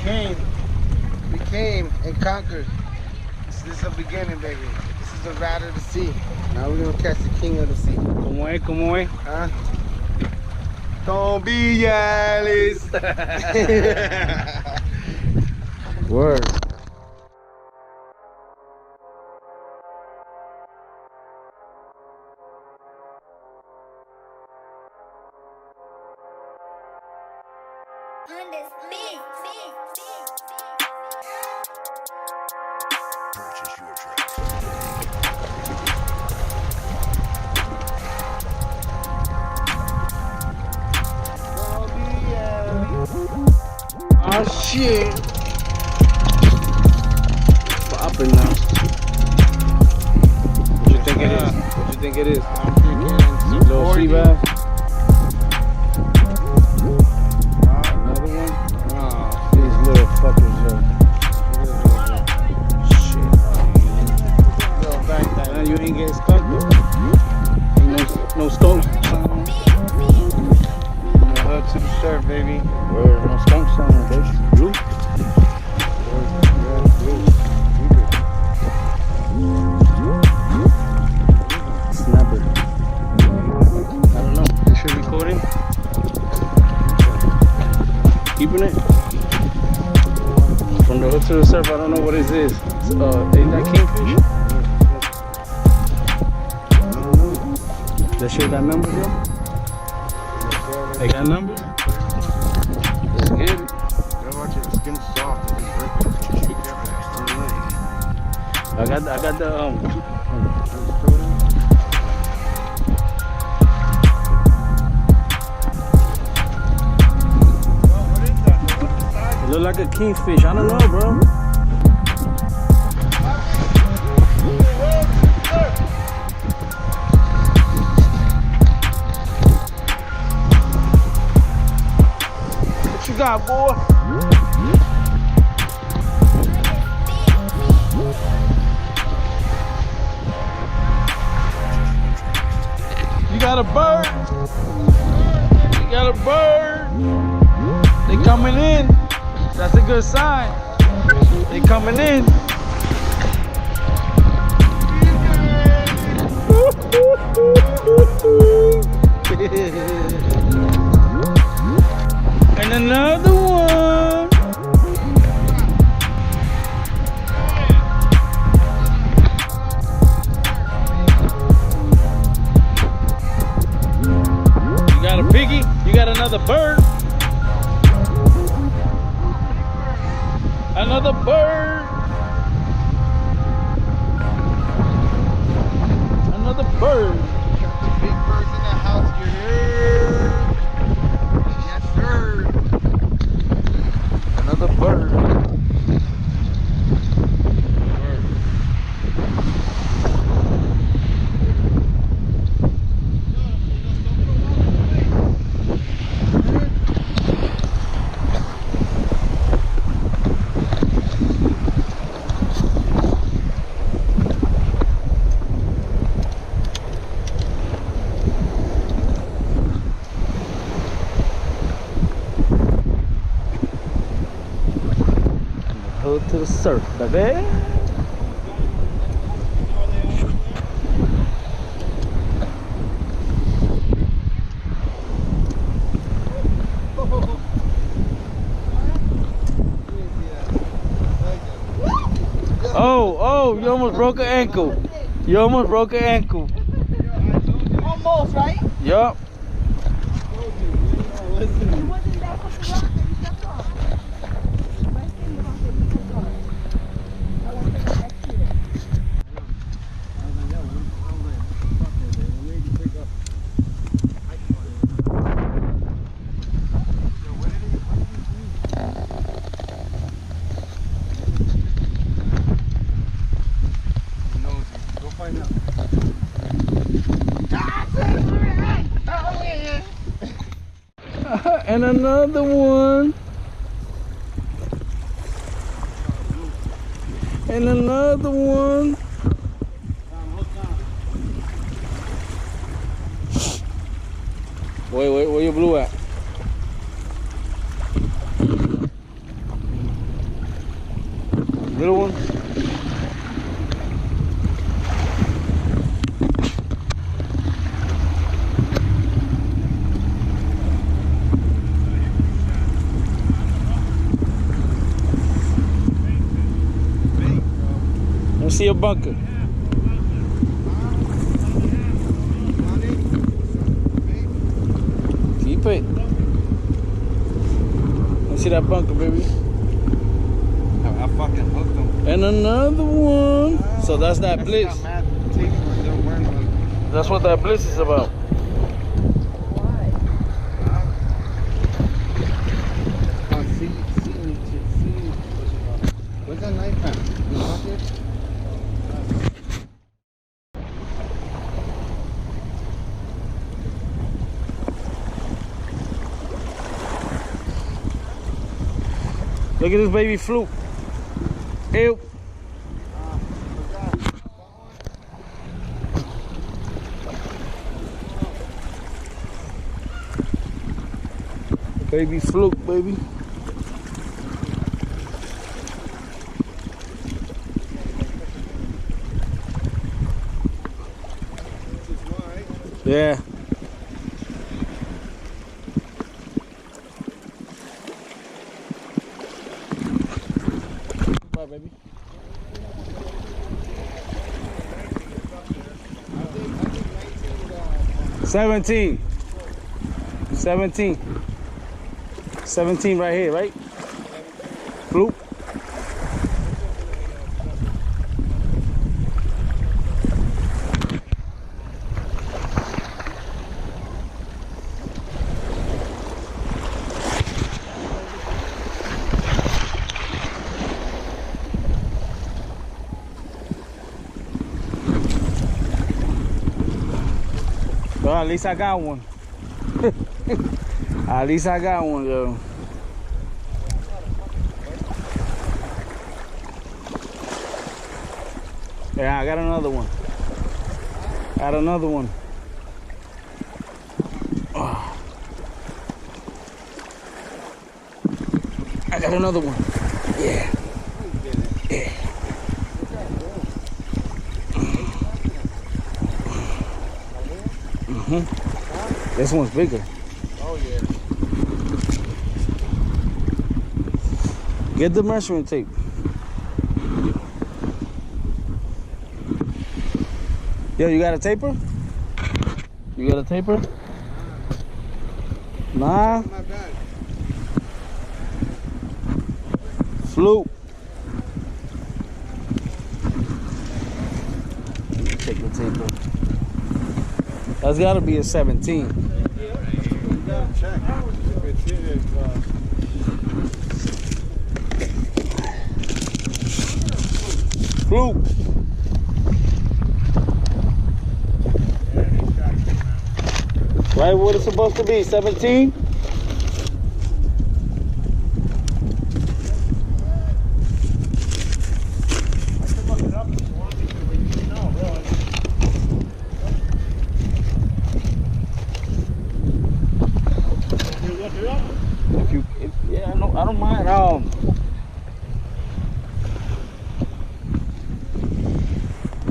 We came and conquered. This is the beginning, baby. This is the rat of the sea. Now we're gonna catch the king of the sea. ¿Cómo es? Huh? Don't be jealous. Word. Purchase your tracks. Oh shit. Popping now. What you think it is? What you think it is? I'm thinking Little sea bass. Another one? Oh, these little fuckers, yo. Man, you ain't getting skunked though. Ain't no skunks. Hook to the surf, baby. Word, no skunks on it, bitch. Blue? Snapper. I don't know. This shit recording? Keeping it? From the hook to the surf, I don't know what it is. Ain't that kingfish? That shit got numbers, bro? They got numbers? Let's get it. The skin's soft. I got the It look like a kingfish. I don't know, bro. What you got, boy? You got a bird. You got a bird. They coming in. That's a good sign. They coming in. And another one. You got a piggy? You got another bird? Another bird. Another bird. Big birds in the house, you heard? Yes, sir. Another bird. Hook to the surf, baby. Oh, you almost broke an ankle. You almost broke an ankle. Almost, right? Yup. And another one. And another one. Wait, where your blue at? Little one? Let me see your bunker. Keep it. Let me see that bunker, baby. I fucking hooked them. And another one. So that's that bliss. That's what that bliss is about. Where's that knife at? In the pocket? Look at this baby Fluke. Ew. Baby Fluke, baby. Yeah. Bye, baby. $17 right here, right? Fluke. Well, at least I got one. At least I got one, yo. Yeah, I got another one. Got another one. Oh. I got another one. Yeah. Yeah. This one's bigger. Oh yeah. Get the measuring tape. Yo, you got a taper? You got a taper? Nah. My bag. Fluke. Take the taper. That's gotta be a 17. You gotta check. If it's in, Fluke. Right, what it's supposed to be, 17? Yeah, I don't mind.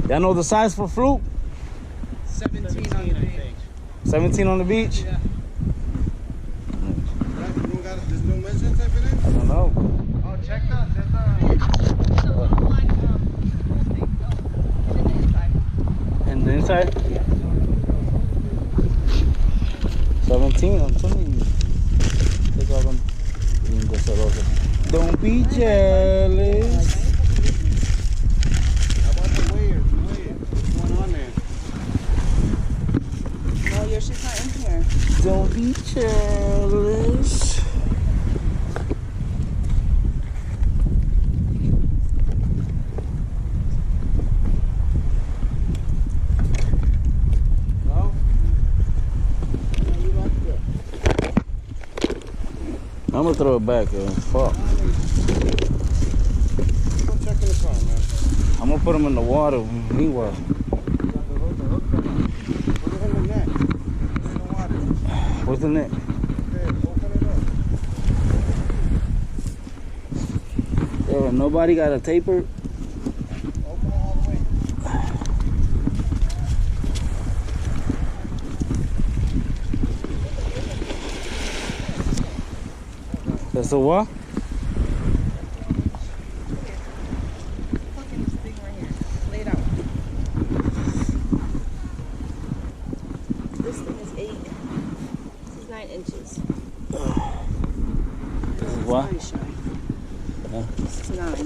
Y'all know the size for Fluke? 17 on the beach. 17 on the beach? Yeah. there's no measuring tape in it? I don't know. Oh, check that. And the inside? 17, I'm telling you. Take all them. Don't be jealous. How about the weighers? What's going on there? No, your shit's not in here. Don't be jealous. No? I'm gonna throw it back, yo. Fuck. Go check in the car, man. I'm gonna put them in the water. Meanwhile. What's the net? Okay, open it up. Yeah. Bro, nobody got a taper? Open all the way. That's the what? Fucking this thing right here. Lay it out. This thing is 8. This is 9 inches. This is what? Very shy. Huh? This is 9.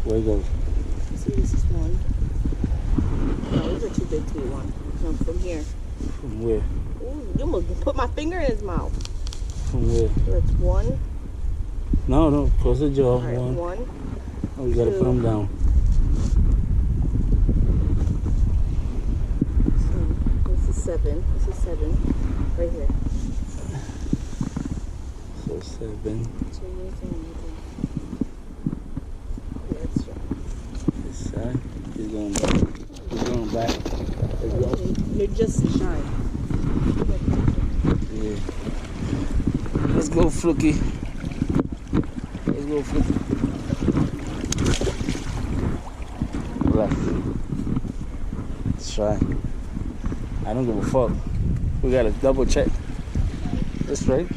Where it goes? See, this is 1. No, these are too big to be 1. No, from here. From where? Ooh, you almost put my finger in his mouth. From where? So that's 1. No, no, close the jaw. All right, 1. Oh, you gotta put them down. So this is 7. This is 7. Right here. So 7. So here's the one. Yeah, it's strong. This side. He's going back. He's going back. Let's go. You're just shy. Yeah. Let's go, Fluky. Let's go, Fluky. Left. Let's try. I don't give a fuck. We gotta double check. That's right.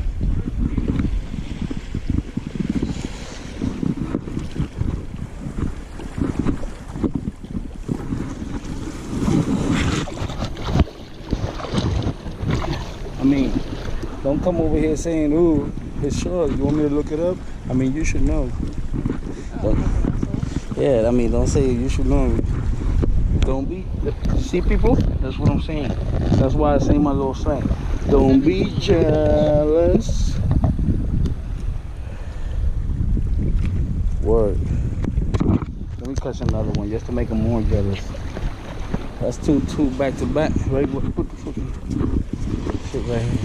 I mean, don't come over here saying, ooh, it's short. You want me to look it up? I mean, you should know. Yeah, I mean, don't say you should know. Don't be, see people? That's what I'm saying. That's why I say my little slang. Don't be jealous. Word. Let me catch another one just to make them more jealous. That's two back to back. Right? Put the fucking shit right here.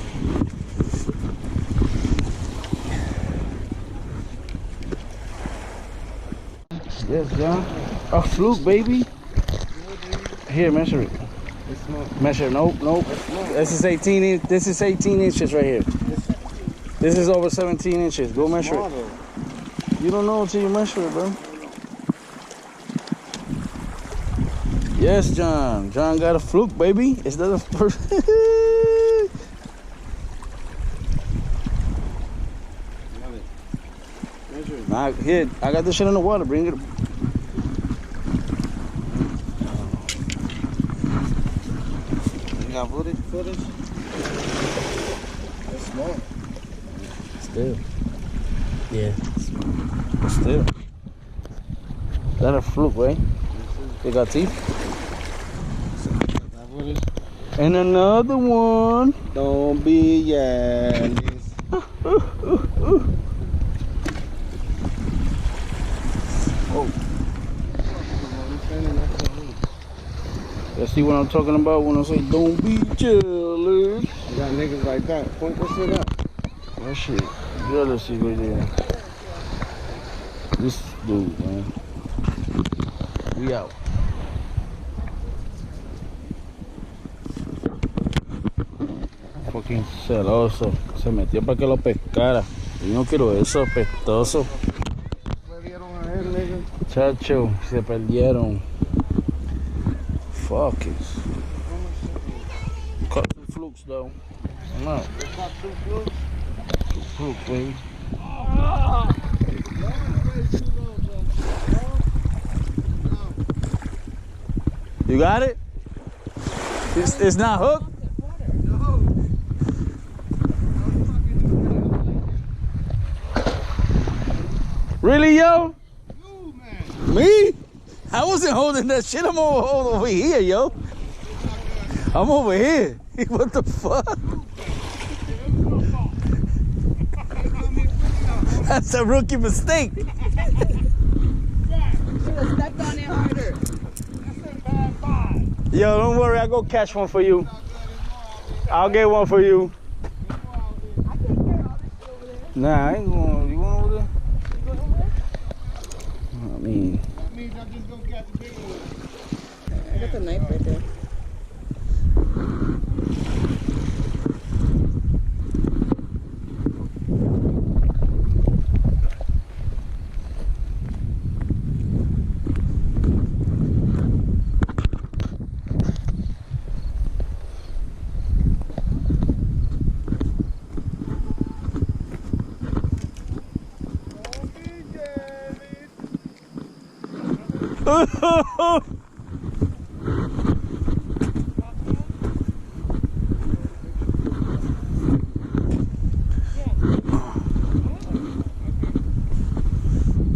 Yes, John. A Fluke, baby. Here, measure it. Measure. Nope. This is 18 inch. This is 18 inches right here. This is over 17 inches. Go measure it. You don't know until you measure it, bro. Yes, John. John got a Fluke, baby. Is that a first? Nah, here, I got this shit in the water. Bring it. You got footage? It's small. Still. Yeah. Still. That a Fluke, right? They got teeth. And another one. Don't be jealous. Oh. You see what I'm talking about when I say don't be jealous? You got niggas like that. Point that shit up. That shit, jealousy right there. This dude, man. We out. Fucking celoso. Se metió para que lo pescara. Yo no quiero eso, pestoso. Chacho, se perdieron. Fuck it. Cut the Flukes though. No. Fluke, baby. You got it? It's not hooked? Really, yo? You, man. Me? I wasn't holding that shit. I'm over here, yo. I'm over here. What the fuck? That's a rookie mistake. Should have stepped on it harder. Yo, don't worry. I'll go catch one for you. I'll get one for you. I can't carry all this shit over there. Nah, I ain't going. You going over there? You going over there? I mean, That means I'm just gonna catch a big one. I got the knife right there.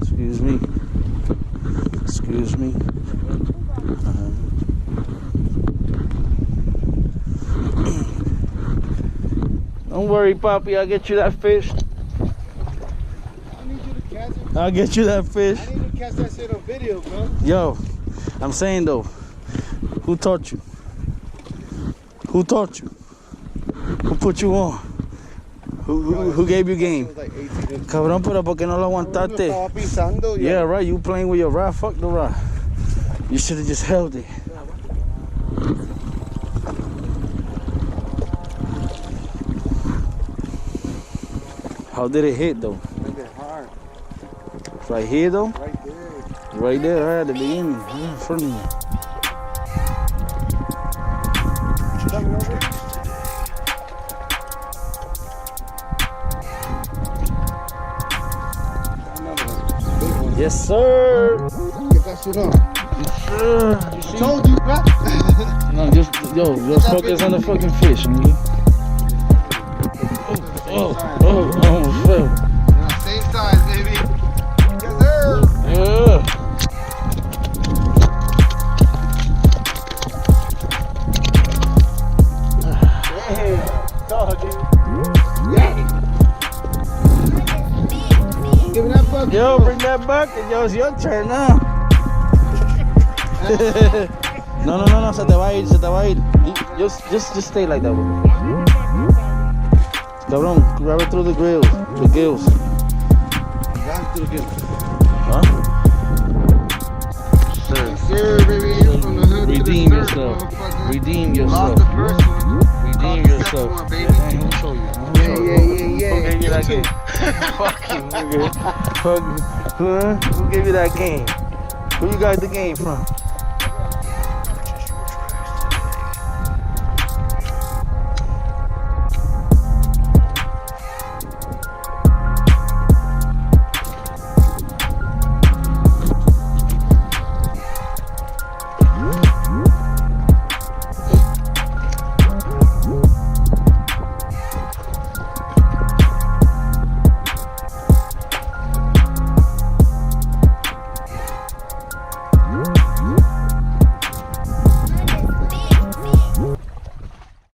Excuse me. Excuse me. Don't worry, Poppy. I'll get you that fish. I need you to catch it. I'll get you that fish. I need you to catch that shit on video, bro. Yo, I'm saying though, who taught you? Who taught you? Who put you on? Who gave you game? Like 18. Cabrón, pero ¿por qué no lo aguantaste? Estaba pisando, Yeah, right. You playing with your rod? Fuck the rod. You should have just held it. How did it hit though? Like it hard. Right here though? Right there. Right there, right at the beginning. Right in front of you. Coming over. Another one. Big one. Yes, sir. Get that shit on. Sure. I told you, bro. No, just focus on the fucking fish, nigga. Oh, almost fell. Yeah, same size, baby. Yes, sir. Yeah. Yeah. Dog, dude. Yeah. Give me that bucket. Yo, bring that back, and yo, it's your turn now. No, se te va a ir. Just stay like that. Cabrón, grab it through the gills. Grab it through the gills. Huh? Sir. Yes, sir, baby. From the hood Redeem to the yourself. third, motherfucker. Redeem Lost yourself. the first one. Redeem Caught the yourself. second one, baby. Hey, I'll show you. Yeah. Who gave you that game? Fucking nigga. Who gave you that game? Who you got the game from?